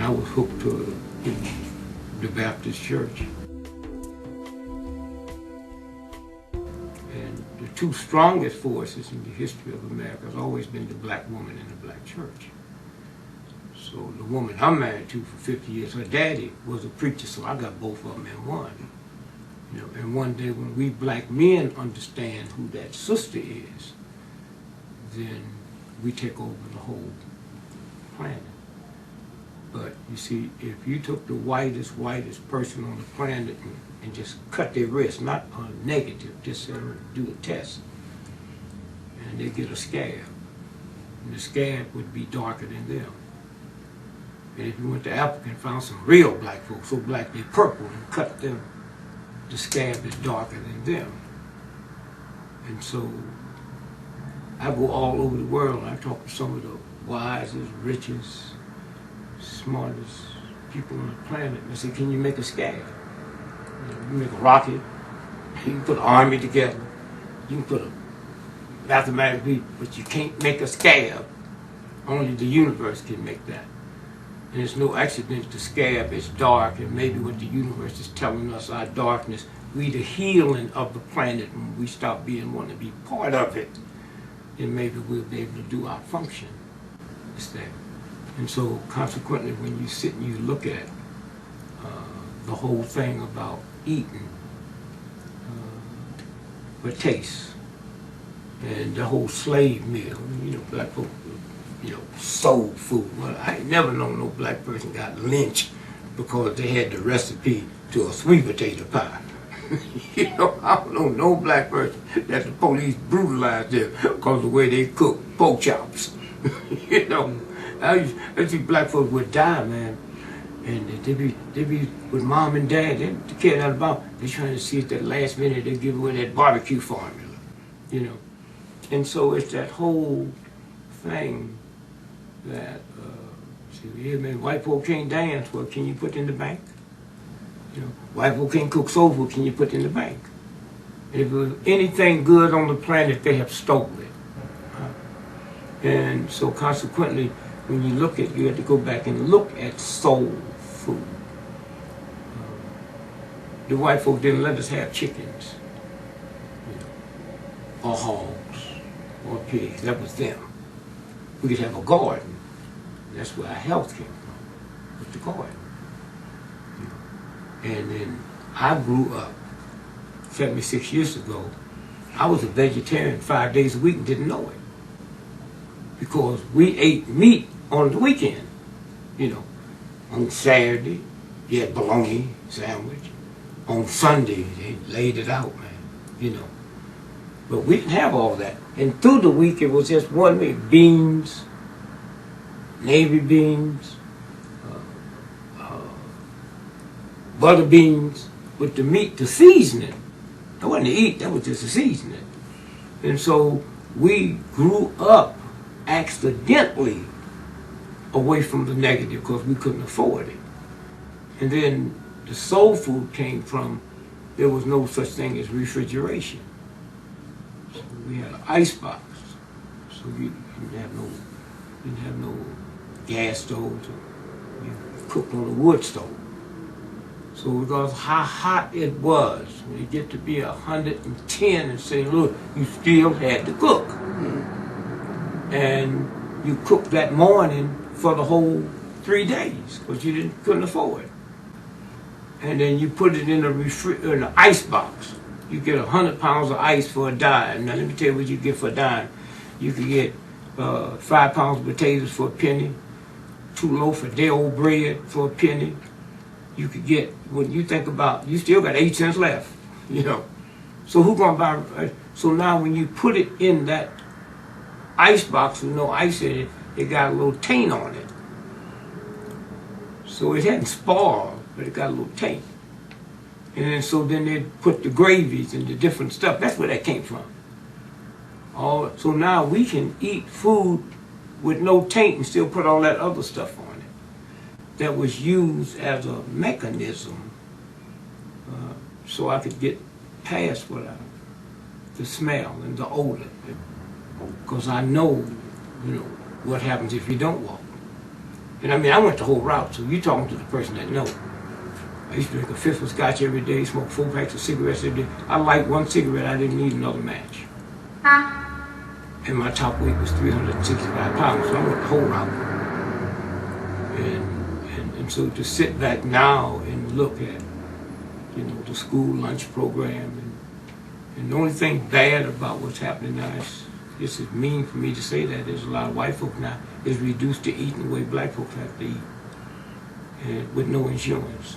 I was hooked to the Baptist church. And the two strongest forces in the history of America has always been the black woman and the black church. So the woman I'm married to for 50 years, her daddy was a preacher, so I got both of them in one. You know, and one day when we black men understand who that sister is, then we take over the whole planet. But you see, if you took the whitest person on the planet and just cut their wrist, not a negative, just do a test, and they get a scab, and the scab would be darker than them. And if you went to Africa and found some real black folks, so black they're purple, and cut them, the scab is darker than them. And so I go all over the world and I talk to some of the wisest, richest, smartest people on the planet. And I say, can you make a scab? You know, you make a rocket, you can put an army together, you can put a mathematical people, but you can't make a scab. Only the universe can make that. And it's no accident the scab is dark, and maybe what the universe is telling us, our darkness, we the healing of the planet. When we stop want to be part of it, then maybe we'll be able to do our function. It's that. And so consequently, when you sit and you look at the whole thing about eating for taste, and the whole slave meal, you know, black folk, you know, soul food. Well, I ain't never known no black person got lynched because they had the recipe to a sweet potato pie. You know, I don't know no black person that the police brutalized them because of the way they cook pork chops. You know, I see black folks would die, man, and they be with mom and dad. The kid out of bounds. They trying to see at that last minute they give away that barbecue formula. You know, and so it's that whole thing that see, yeah, man, white folk can't dance. Well, can you put in the bank? You know, white folk can't cook soul food. Can you put in the bank? And if there was anything good on the planet, they have stolen it. And so consequently, when you look at, you have to go back and look at soul food. The white folk didn't let us have chickens, you know, or hogs, or pigs. That was them. We could have a garden. That's where our health came from, was the garden. You know. And then I grew up 76 years ago. I was a vegetarian 5 days a week and didn't know it. Because we ate meat on the weekend. You know, on Saturday, you had bologna sandwich. On Sunday, they laid it out, man, you know. But we didn't have all that. And through the week, it was just one meat: beans, navy beans, butter beans, with the meat, the seasoning. That wasn't to eat, that was just the seasoning. And so we grew up accidentally away from the negative because we couldn't afford it. And then the soul food came from, there was no such thing as refrigeration. So we had an ice box. So you didn't have no gas stoves. You cooked on a wood stove. So because how hot it was, when it get to be 110 and say, look, you still had to cook. And you cooked that morning for the whole 3 days because you couldn't afford it. And then you put it in an ice box. You get 100 pounds of ice for a dime. Now let me tell you what you get for a dime. You could get 5 pounds of potatoes for a penny, 2 loaves of day-old bread for a penny. You could get, when you think about, you still got 8 cents left, you know. So who gonna buy? So now when you put it in that ice box with no ice in it, it got a little taint on it. So it hadn't spoiled, but it got a little taint. And then, so then they put the gravies and the different stuff. That's where that came from. So now we can eat food with no taint and still put all that other stuff on it that was used as a mechanism so I could get past the smell and the odor. Because I know, you know, what happens if you don't walk. And I mean, I went the whole route, so you're talking to the person that knows. I used to drink a fifth of scotch every day, smoke 4 packs of cigarettes every day. I liked one cigarette, I didn't need another match. And my top weight was 365 pounds, so I went the whole route. And so to sit back now and look at, you know, the school lunch program, and the only thing bad about what's happening now is, this is mean for me to say that, there's a lot of white folk now is reduced to eating the way black folks have to eat, and with no insurance.